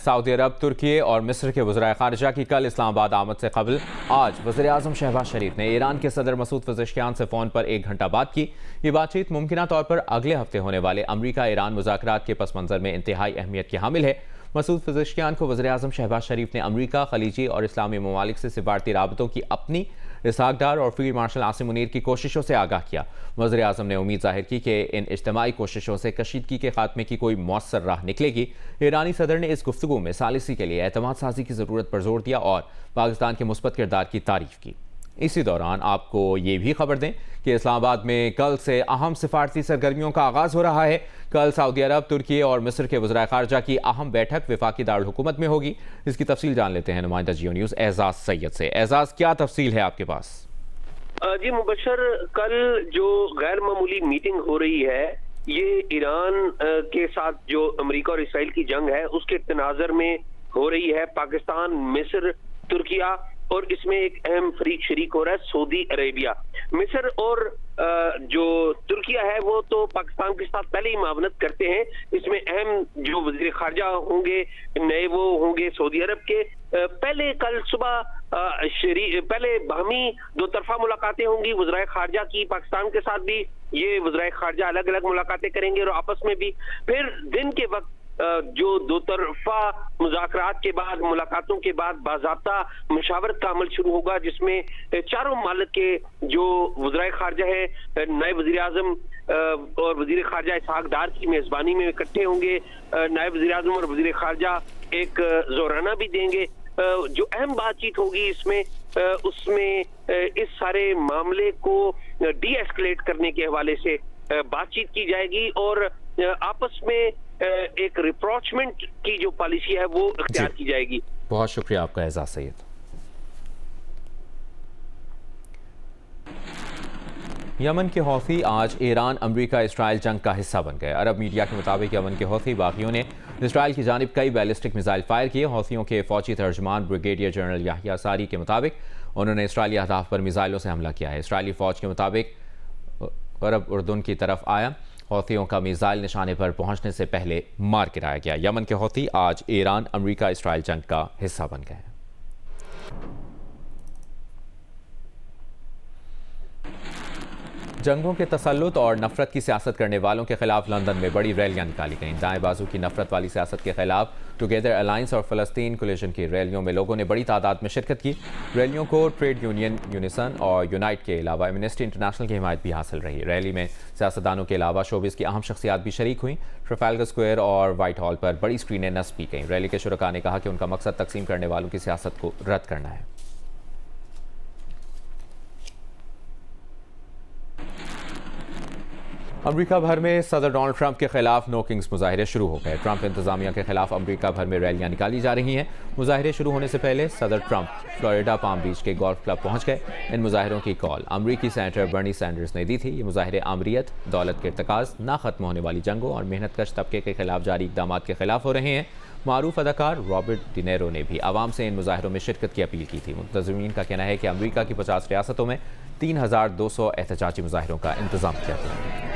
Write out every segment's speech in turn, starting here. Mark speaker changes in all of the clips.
Speaker 1: سعودی عرب، ترکی اور مصر کے وزرائے خارجہ کی کل اسلام آباد آمد سے قبل آج وزیر اعظم شہباز شریف نے ایران کے صدر مسعود پزشکیان سے فون پر 1 گھنٹہ بات کی۔ یہ بات چیت ممکنہ طور پر اگلے ہفتے ہونے والے امریکہ ایران مذاکرات کے پس منظر میں انتہائی اہمیت کی حامل ہے۔ مسعود پزشکیان کو وزیر اعظم شہباز شریف نے امریکہ، خلیجی اور اسلامی ممالک سے سفارتی رابطوں کی اپنی، اسحاق ڈار اور فیلڈ مارشل عاصم منیر کی کوششوں سے آگاہ کیا۔ وزیر اعظم نے امید ظاہر کی کہ ان اجتماعی کوششوں سے کشیدگی کے خاتمے کی کوئی مؤثر راہ نکلے گی۔ ایرانی صدر نے اس گفتگو میں ثالثی کے لیے اعتماد سازی کی ضرورت پر زور دیا اور پاکستان کے مثبت کردار کی تعریف کی۔ اسی دوران آپ کو یہ بھی خبر دیں کہ اسلام آباد میں کل سے اہم سفارتی سرگرمیوں کا آغاز ہو رہا ہے۔ کل سعودی عرب، ترکی اور مصر کے وزرائے خارجہ کی اہم بیٹھک وفاقی دارالحکومت میں ہوگی۔ اس کی تفصیل جان لیتے ہیں نمائندہ جیو نیوز اعزاز سید سے۔ اعزاز، کیا تفصیل ہے آپ کے پاس؟
Speaker 2: جی مبشر، کل جو غیر معمولی میٹنگ ہو رہی ہے یہ ایران کے ساتھ جو امریکہ اور اسرائیل کی جنگ ہے اس کے تناظر میں ہو رہی ہے۔ پاکستان، مصر، ترکیہ اور اس میں ایک اہم فریق شریک ہو رہا ہے سعودی عربیہ۔ مصر اور جو ترکیہ ہے وہ تو پاکستان کے ساتھ پہلے ہی معاونت کرتے ہیں۔ اس میں اہم جو وزیر خارجہ ہوں گے نئے وہ ہوں گے سعودی عرب کے۔ پہلے کل صبح پہلے باہمی دو طرفہ ملاقاتیں ہوں گی وزرائے خارجہ کی، پاکستان کے ساتھ بھی یہ وزرائے خارجہ الگ الگ ملاقاتیں کریں گے اور آپس میں بھی۔ پھر دن کے وقت جو دو طرفہ مذاکرات کے بعد، ملاقاتوں کے بعد باضابطہ مشاورت کا عمل شروع ہوگا جس میں چاروں ممالک کے جو وزرائے خارجہ ہیں نائب وزیر اعظم اور وزیر خارجہ اسحاق ڈار کی میزبانی میں اکٹھے ہوں گے۔ نائب وزیر اعظم اور وزیر خارجہ ایک زورانہ بھی دیں گے۔ جو اہم بات چیت ہوگی اس میں اس سارے معاملے کو ڈی ایسکلیٹ کرنے کے حوالے سے بات چیت کی جائے گی اور آپس میں ایک ریپروچمنٹ کی جو پالیسی ہے وہ اختیار کی جائے گی۔
Speaker 1: بہت شکریہ آپ کا اعزاز سید۔ یمن کے حوثی آج ایران امریکہ اسرائیل جنگ کا حصہ بن گئے۔ عرب میڈیا کے مطابق یمن کے حوثی باغیوں نے اسرائیل کی جانب کئی بیلسٹک میزائل فائر کیے۔ حوثیوں کے فوجی ترجمان بریگیڈیئر جنرل یحییٰ ساری کے مطابق انہوں نے اسرائیلی اہداف پر میزائلوں سے حملہ کیا ہے۔ اسرائیلی فوج کے مطابق غرب اردن کی طرف آیا حوثیوں کا میزائل نشانے پر پہنچنے سے پہلے مار گرایا گیا۔ یمن کے حوثی آج ایران امریکہ اسرائیل جنگ کا حصہ بن گئے۔ جنگوں کے تسلط اور نفرت کی سیاست کرنے والوں کے خلاف لندن میں بڑی ریلیاں نکالی گئیں۔ دائیں بازو کی نفرت والی سیاست کے خلاف ٹوگیدر الائنس اور فلسطین کولیشن کی ریلیوں میں لوگوں نے بڑی تعداد میں شرکت کی۔ ریلیوں کو ٹریڈ یونین یونیسن اور یونائٹ کے علاوہ ایمنسٹی انٹرنیشنل کی حمایت بھی حاصل رہی۔ ریلی میں سیاستدانوں کے علاوہ شوبز کی اہم شخصیات بھی شریک ہوئیں۔ ٹرافالگر اسکوائر اور وائٹ ہال پر بڑی اسکرینیں نصب کی گئیں۔ ریلی کے شرکاء نے کہا کہ ان کا مقصد تقسیم کرنے والوں کی سیاست کو رد کرنا ہے۔ امریکہ بھر میں صدر ڈونلڈ ٹرمپ کے خلاف نو کنگز مظاہرے شروع ہو گئے۔ ٹرمپ انتظامیہ کے خلاف امریکہ بھر میں ریلیاں نکالی جا رہی ہیں۔ مظاہرے شروع ہونے سے پہلے صدر ٹرمپ فلوریڈا پام بیچ کے گولف کلب پہنچ گئے۔ ان مظاہروں کی کال امریکی سینیٹر برنی سینڈرز نے دی تھی۔ یہ مظاہرے آمریت، دولت کے ارتکاز، نہ ختم ہونے والی جنگوں اور محنت کش طبقے کے خلاف جاری اقدامات کے خلاف ہو رہے ہیں۔ معروف اداکار رابرٹ ڈینیرو نے بھی عوام سے ان مظاہروں میں شرکت کی اپیل کی تھی۔ منتظمین کا کہنا ہے کہ امریکہ کی 50 ریاستوں میں 3200 احتجاجی مظاہروں کا انتظام کیا گیا۔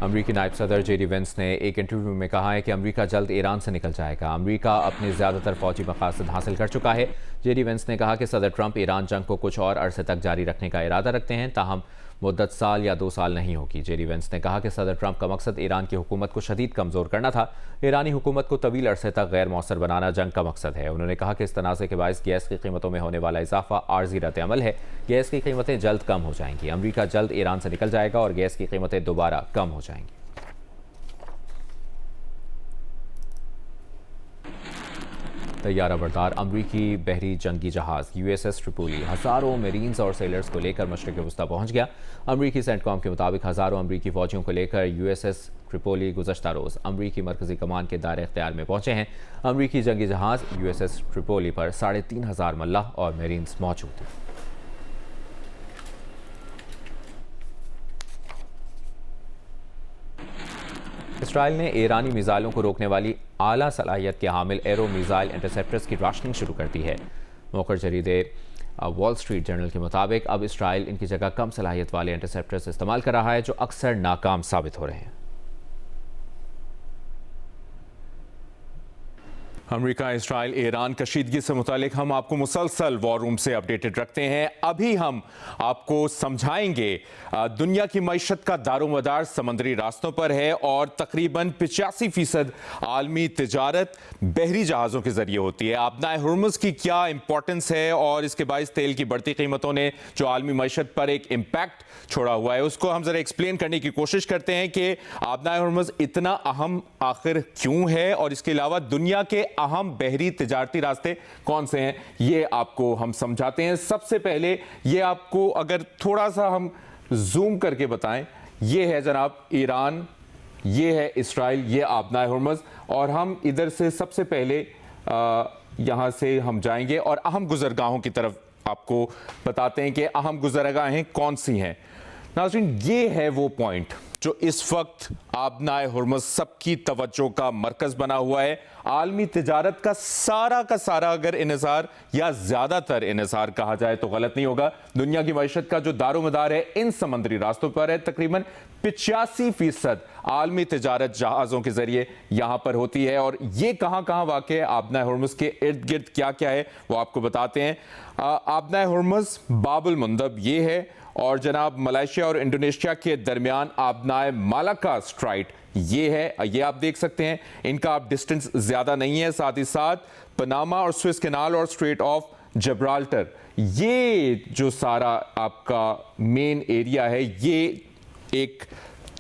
Speaker 1: امریکی نائب صدر جے ڈی وینس نے ایک انٹرویو میں کہا ہے کہ امریکہ جلد ایران سے نکل جائے گا۔ امریکہ اپنے زیادہ تر فوجی مقاصد حاصل کر چکا ہے۔ جے ڈی وینس نے کہا کہ صدر ٹرمپ ایران جنگ کو کچھ اور عرصے تک جاری رکھنے کا ارادہ رکھتے ہیں، تاہم مدت سال یا 2 سال نہیں ہوگی۔ جے ڈی وینس نے کہا کہ صدر ٹرمپ کا مقصد ایران کی حکومت کو شدید کمزور کرنا تھا۔ ایرانی حکومت کو طویل عرصے تک غیر مؤثر بنانا جنگ کا مقصد ہے۔ انہوں نے کہا کہ اس تنازع کے باعث گیس کی قیمتوں میں ہونے والا اضافہ عارضی رد عمل ہے۔ گیس کی قیمتیں جلد کم ہو جائیں گی۔ امریکہ جلد ایران سے نکل جائے گا اور گیس کی قیمتیں دوبارہ کم ہو جائیں گی۔ طیارہ بردار امریکی بحری جنگی جہاز یو ایس ایس ٹریپولی ہزاروں میرینز اور سیلرز کو لے کر مشرق وسطیٰ پہنچ گیا۔ امریکی سینٹ کام کے مطابق ہزاروں امریکی فوجیوں کو لے کر یو ایس ایس ٹریپولی گزشتہ روز امریکی مرکزی کمان کے دائرہ اختیار میں پہنچے ہیں۔ امریکی جنگی جہاز یو ایس ایس ٹریپولی پر 3500 ملاح اور میرینز موجود ہیں۔ اسرائیل نے ایرانی میزائلوں کو روکنے والی اعلیٰ صلاحیت کے حامل ایرو میزائل انٹرسیپٹرز کی راشننگ شروع کر دی ہے۔ موقع جریدے وال اسٹریٹ جرنل کے مطابق اب اسرائیل ان کی جگہ کم صلاحیت والے انٹرسیپٹرز استعمال کر رہا ہے جو اکثر ناکام ثابت ہو رہے ہیں۔ امریکہ اسرائیل ایران کشیدگی سے متعلق ہم آپ کو مسلسل وار روم سے اپڈیٹڈ رکھتے ہیں۔ ابھی ہم آپ کو سمجھائیں گے دنیا کی معیشت کا دار و مدار سمندری راستوں پر ہے اور تقریباً 85% عالمی تجارت بحری جہازوں کے ذریعے ہوتی ہے۔ آبنائے ہرمز کی کیا امپورٹنس ہے اور اس کے باعث تیل کی بڑھتی قیمتوں نے جو عالمی معیشت پر ایک امپیکٹ چھوڑا ہوا ہے، اس کو ہم ذرا ایکسپلین کرنے کی کوشش کرتے ہیں کہ آبنائے ہرمز اتنا اہم آخر کیوں ہے اور اس کے علاوہ دنیا کے اہم بحری تجارتی راستے کون سے ہیں، یہ آپ کو ہم سمجھاتے ہیں۔ سب سے پہلے یہ آپ کو اگر تھوڑا سا ہم زوم کر کے بتائیں، یہ ہے جناب ایران، یہ ہے اسرائیل، یہ آبنائے ہرمز، اور ہم ادھر سے سب سے پہلے یہاں سے ہم جائیں گے اور اہم گزرگاہوں کی طرف آپ کو بتاتے ہیں کہ اہم گزرگاہیں کون سی ہیں۔ ناظرین، یہ ہے وہ پوائنٹ جو اس وقت آبنائے ہرمز سب کی توجہ کا مرکز بنا ہوا ہے۔ عالمی تجارت کا سارا اگر انحصار یا زیادہ تر انحصار کہا جائے تو غلط نہیں ہوگا، دنیا کی معیشت کا جو دار و مدار ہے ان سمندری راستوں پر ہے۔ تقریباً 85% عالمی تجارت جہازوں کے ذریعے یہاں پر ہوتی ہے، اور یہ کہاں واقع ہے، آبنائے ہرمز کے ارد گرد کیا ہے وہ آپ کو بتاتے ہیں۔ آبنائے ہرمز باب المندب یہ ہے، اور جناب ملائیشیا اور انڈونیشیا کے درمیان آبنائے مالاکا اسٹرائٹ یہ ہے، یہ آپ دیکھ سکتے ہیں، ان کا ڈسٹنس زیادہ نہیں ہے۔ ساتھ ہی ساتھ پناما اور سوئس کینال اور اسٹریٹ آف جبرالٹر، یہ جو سارا آپ کا مین ایریا ہے، یہ ایک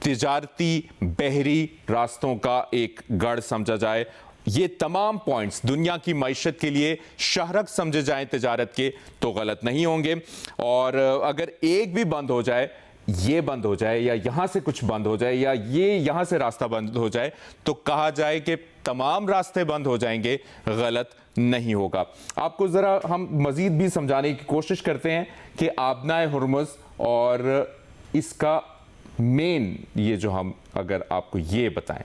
Speaker 1: تجارتی بحری راستوں کا ایک گڑھ سمجھا جائے۔ یہ تمام پوائنٹس دنیا کی معیشت کے لیے شہرک سمجھے جائیں تجارت کے تو غلط نہیں ہوں گے، اور اگر ایک بھی بند ہو جائے، یہ بند ہو جائے یا یہاں سے کچھ بند ہو جائے یا یہ یہاں سے راستہ بند ہو جائے تو کہا جائے کہ تمام راستے بند ہو جائیں گے، غلط نہیں ہوگا۔ آپ کو ذرا ہم مزید بھی سمجھانے کی کوشش کرتے ہیں کہ آبنائے ہرمز اور اس کا مین یہ جو ہم اگر آپ کو یہ بتائیں،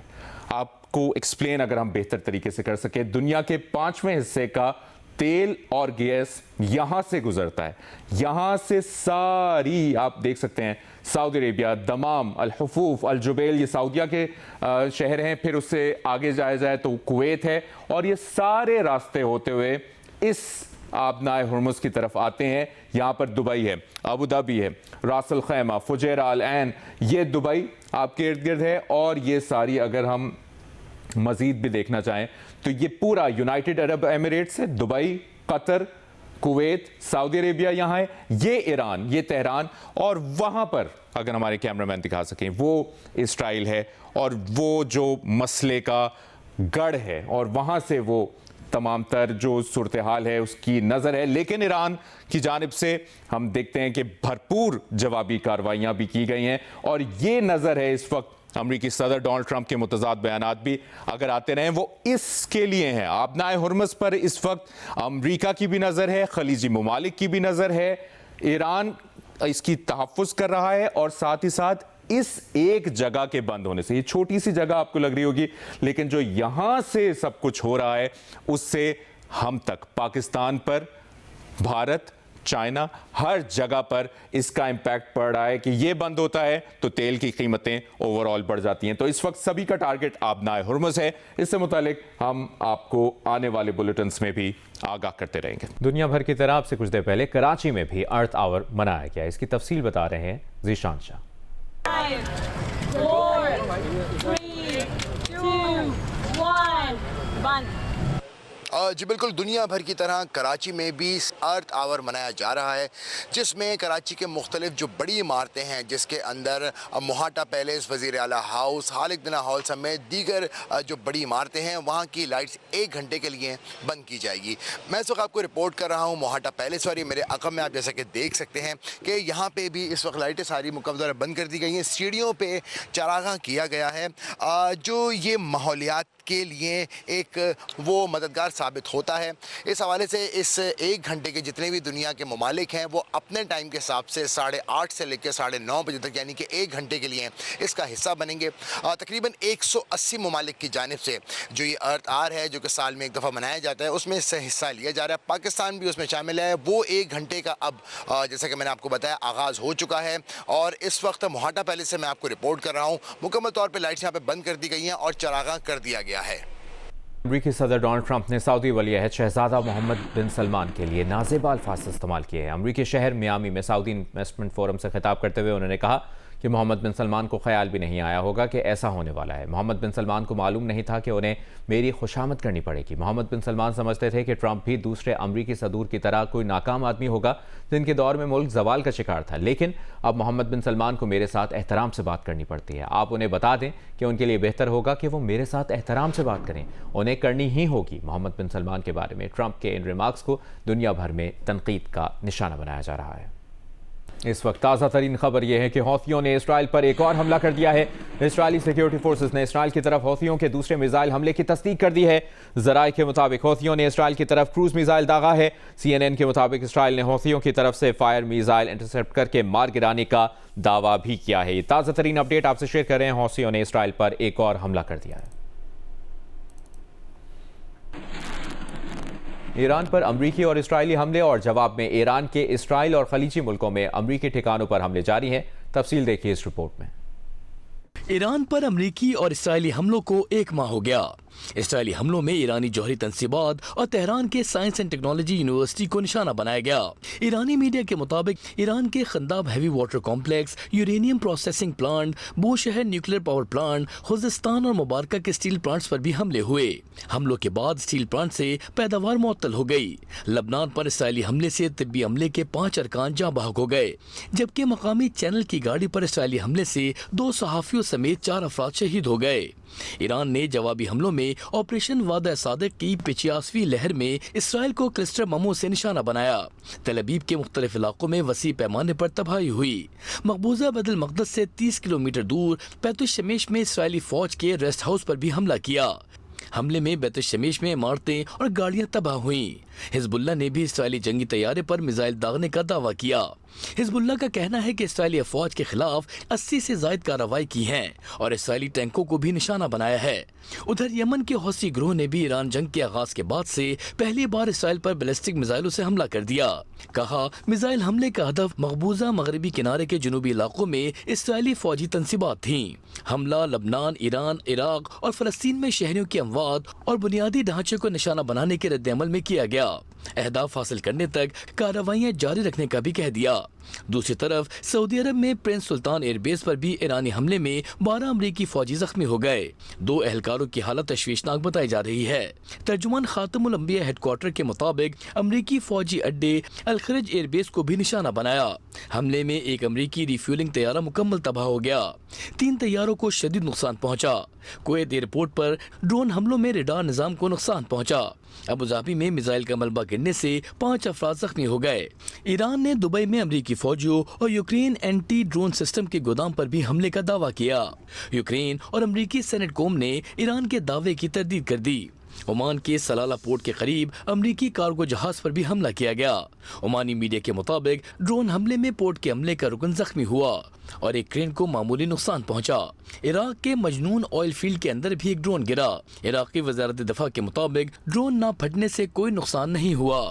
Speaker 1: آپ کو ایکسپلین اگر ہم بہتر طریقے سے کر سکیں، دنیا کے 5ویں حصے کا تیل اور گیس یہاں سے گزرتا ہے۔ یہاں سے ساری آپ دیکھ سکتے ہیں، سعودی عربیہ، دمام، الحفوف، الجبیل، یہ سعودیہ کے شہر ہیں، پھر اس سے آگے جائے تو کویت ہے، اور یہ سارے راستے ہوتے ہوئے اس آبنائے ہرمز کی طرف آتے ہیں۔ یہاں پر دبئی ہے، ابوظہبی ہے، راس الخیمہ، فجیرہ، العین، یہ دبئی آپ کے ارد گرد ہے، اور یہ ساری اگر ہم مزید بھی دیکھنا چاہیں تو یہ پورا یونائٹڈ عرب ایمریٹس ہے، دبئی، قطر، کویت، سعودی عربیہ یہاں ہے، یہ ایران، یہ تہران، اور وہاں پر اگر ہمارے کیمرہ مین دکھا سکیں وہ اسرائیل ہے، اور وہ جو مسئلے کا گڑھ ہے، اور وہاں سے وہ تمام تر جو صورتحال ہے اس کی نظر ہے۔ لیکن ایران کی جانب سے ہم دیکھتے ہیں کہ بھرپور جوابی کارروائیاں بھی کی گئی ہیں، اور یہ نظر ہے اس وقت امریکی صدر ڈونلڈ ٹرمپ کے متضاد بیانات بھی اگر آتے رہیں وہ اس کے لیے ہیں۔ آبنائے ہرمز پر اس وقت امریکہ کی بھی نظر ہے، خلیجی ممالک کی بھی نظر ہے، ایران اس کی تحفظ کر رہا ہے، اور ساتھ ہی ساتھ اس ایک جگہ کے بند ہونے سے، یہ چھوٹی سی جگہ آپ کو لگ رہی ہوگی لیکن جو یہاں سے سب کچھ ہو رہا ہے اس سے ہم تک، پاکستان پر، بھارت، چائنا، ہر جگہ پر اس کا امپیکٹ پڑ رہا ہے کہ یہ بند ہوتا ہے تو تیل کی قیمتیں اوورآل بڑھ جاتی ہیں۔ تو اس وقت سبھی کا ٹارگٹ آبنائے ہرمز ہے۔ اس سے متعلق ہم آپ کو آنے والے بلیٹنز میں بھی آگاہ کرتے رہیں گے۔ دنیا بھر کی طرح اب سے کچھ دیر پہلے کراچی میں بھی ارتھ آور منایا گیا، اس کی تفصیل بتا رہے ہیں ذیشان شاہ۔
Speaker 3: 5 4 3 2 1 بند۔
Speaker 4: جی بالکل، دنیا بھر کی طرح کراچی میں بھی ارتھ آور منایا جا رہا ہے، جس میں کراچی کے مختلف جو بڑی عمارتیں ہیں، جس کے اندر موہاٹا پیلیس، وزیر اعلیٰ ہاؤس، خالد نہ ہال سمیت دیگر جو بڑی عمارتیں ہیں وہاں کی لائٹس 1 گھنٹے کے لیے بند کی جائے گی۔ میں اس وقت آپ کو رپورٹ کر رہا ہوں موہاٹا پیلیس اور یہ میرے عقب میں آپ جیسا کہ دیکھ سکتے ہیں کہ یہاں پہ بھی اس وقت لائٹیں ساری مکمل طور پر بند کر دی گئی ہیں۔ سیڑھیوں پہ چراغاں کیا گیا ہے، جو یہ ماحولیات کے لیے ایک وہ مددگار ثابت ہوتا ہے۔ اس حوالے سے اس 1 گھنٹے کے جتنے بھی دنیا کے ممالک ہیں وہ اپنے ٹائم کے حساب سے 8:30 سے لے کے 9:30 بجے تک، یعنی کہ 1 گھنٹے کے لیے اس کا حصہ بنیں گے۔ تقریباً 180 ممالک کی جانب سے جو یہ ارتھ آور ہے جو کہ سال میں 1 دفعہ منایا جاتا ہے، اس میں سے حصہ لیا جا رہا ہے۔ پاکستان بھی اس میں شامل ہے۔ وہ 1 گھنٹے کا اب جیسا کہ میں نے آپ کو بتایا آغاز ہو چکا ہے، اور اس وقت موہاٹا پیلیس سے میں آپ کو رپورٹ کر رہا ہوں، مکمل طور پہ لائٹس یہاں پہ بند کر دی گئی ہیں اور چراغاں کر دیا گیا ہے۔
Speaker 1: امریکی صدر ڈونلڈ ٹرمپ نے سعودی ولی عہد شہزادہ محمد بن سلمان کے لیے نازیبا الفاظ استعمال کیے ہیں۔ امریکی شہر میامی میں سعودی انویسٹمنٹ فورم سے خطاب کرتے ہوئے انہوں نے کہا کہ محمد بن سلمان کو خیال بھی نہیں آیا ہوگا کہ ایسا ہونے والا ہے۔ محمد بن سلمان کو معلوم نہیں تھا کہ انہیں میری خوشامد کرنی پڑے گی۔ محمد بن سلمان سمجھتے تھے کہ ٹرمپ بھی دوسرے امریکی صدور کی طرح کوئی ناکام آدمی ہوگا جن کے دور میں ملک زوال کا شکار تھا، لیکن اب محمد بن سلمان کو میرے ساتھ احترام سے بات کرنی پڑتی ہے۔ آپ انہیں بتا دیں کہ ان کے لیے بہتر ہوگا کہ وہ میرے ساتھ احترام سے بات کریں، انہیں کرنی ہی ہوگی۔ محمد بن سلمان کے بارے میں ٹرمپ کے ان ریمارکس کو دنیا بھر میں تنقید کا نشانہ بنایا جا رہا ہے۔ اس وقت تازہ ترین خبر یہ ہے کہ حوثیوں نے اسرائیل پر ایک اور حملہ کر دیا ہے۔ اسرائیلی سیکیورٹی فورسز نے اسرائیل کی طرف حوثیوں کے دوسرے میزائل حملے کی تصدیق کر دی ہے۔ ذرائع کے مطابق حوثیوں نے اسرائیل کی طرف کروز میزائل داغا ہے۔ CNN کے مطابق اسرائیل نے حوثیوں کی طرف سے فائر میزائل انٹرسیپٹ کر کے مار گرانے کا دعویٰ بھی کیا ہے۔ یہ تازہ ترین اپڈیٹ آپ سے شیئر کر رہے ہیں۔ حوثیوں نے اسرائیل پر ایک اور حملہ کر دیا ہے۔ ایران پر امریکی اور اسرائیلی حملے اور جواب میں ایران کے اسرائیل اور خلیجی ملکوں میں امریکی ٹھکانوں پر حملے جاری ہیں۔ تفصیل دیکھیے اس رپورٹ میں۔
Speaker 5: ایران پر امریکی اور اسرائیلی حملوں کو ایک ماہ ہو گیا۔ اسرائیلی حملوں میں ایرانی جوہری تنصیبات اور تہران کے سائنس اینڈ ٹیکنالوجی یونیورسٹی کو نشانہ بنایا گیا۔ ایرانی میڈیا کے مطابق ایران کے Khondab heavy water complex, uranium processing plant, Bushehr nuclear power plant, Khuzestan اور مبارکہ کے اسٹیل پلانٹس پر بھی حملے ہوئے۔ حملوں کے بعد اسٹیل پلانٹ سے پیداوار معطل ہو گئی۔ لبنان پر اسرائیلی حملے سے طبی عملے کے 5 ارکان جاں بحق ہو گئے، جبکہ مقامی چینل کی گاڑی پر اسرائیلی حملے سے 2 صحافیوں سمیت 4 افراد شہید ہو گئے۔ ایران نے جوابی حملوں میں آپریشن وعدہ صادق کی 85ویں لہر میں اسرائیل کو کلسٹر بموں سے نشانہ بنایا۔ تل ابیب کے مختلف علاقوں میں وسیع پیمانے پر تباہی ہوئی۔ مقبوضہ بیت المقدس سے 30 کلومیٹر دور بیت الشمیش میں اسرائیلی فوج کے ریسٹ ہاؤس پر بھی حملہ کیا۔ حملے میں بیت الشمیش میں عمارتیں اور گاڑیاں تباہ ہوئیں۔ حزب اللہ نے بھی اسرائیلی جنگی طیارے پر میزائل داغنے کا دعویٰ کیا۔ حزب اللہ کا کہنا ہے کہ اسرائیلی افواج کے خلاف 80 سے زائد کارروائی کی ہیں اور اسرائیلی ٹینکوں کو بھی نشانہ بنایا ہے۔ ادھر یمن کے حوثی گروہ نے بھی ایران جنگ کے آغاز کے بعد سے پہلی بار اسرائیل پر بیلسٹک میزائلوں سے حملہ کر دیا۔ کہا میزائل حملے کا ہدف مقبوضہ مغربی کنارے کے جنوبی علاقوں میں اسرائیلی فوجی تنصیبات تھیں۔ حملہ لبنان، ایران، عراق اور فلسطین میں شہریوں کی اموات اور بنیادی ڈھانچے کو نشانہ بنانے کے رد عمل میں کیا گیا۔ اہداف حاصل کرنے تک کارروائیاں جاری رکھنے کا بھی کہہ دیا۔ دوسری طرف سعودی عرب میں پرنس سلطان ایئر بیس پر بھی ایرانی حملے میں 12 امریکی فوجی زخمی ہو گئے۔ 2 اہلکاروں کی حالت تشویشناک بتائی جا رہی ہے۔ ترجمان خاتم الانبیاء ہیڈ کوارٹر کے مطابق امریکی فوجی اڈے الخرج ایئر بیس کو بھی نشانہ بنایا۔ حملے میں ایک امریکی ریفیولنگ طیارہ مکمل تباہ ہو گیا۔ 3 طیاروں کو شدید نقصان پہنچا۔ کویت ایئرپورٹ پر ڈرون حملوں میں ریڈار نظام کو نقصان پہنچا۔ ابوظہبی میں میزائل کا ملبہ گرنے سے 5 افراد زخمی ہو گئے۔ ایران نے دبئی میں امریکی فوجیوں اور یوکرین اینٹی ڈرون سسٹم کے گودام پر بھی حملے کا دعویٰ کیا۔ یوکرین اور امریکی سینٹ کوم نے ایران کے دعوے کی تردید کر دی۔ عمان کے سلالہ پورٹ کے قریب امریکی کارگو جہاز پر بھی حملہ کیا گیا۔ عمانی میڈیا کے مطابق ڈرون حملے میں پورٹ کے عملے کا رکن زخمی ہوا اور ایک کرین کو معمولی نقصان پہنچا۔ عراق کے مجنون آئل فیلڈ کے اندر بھی ایک ڈرون گرا۔ عراقی وزارت دفاع کے مطابق ڈرون نہ پھٹنے سے کوئی نقصان نہیں ہوا۔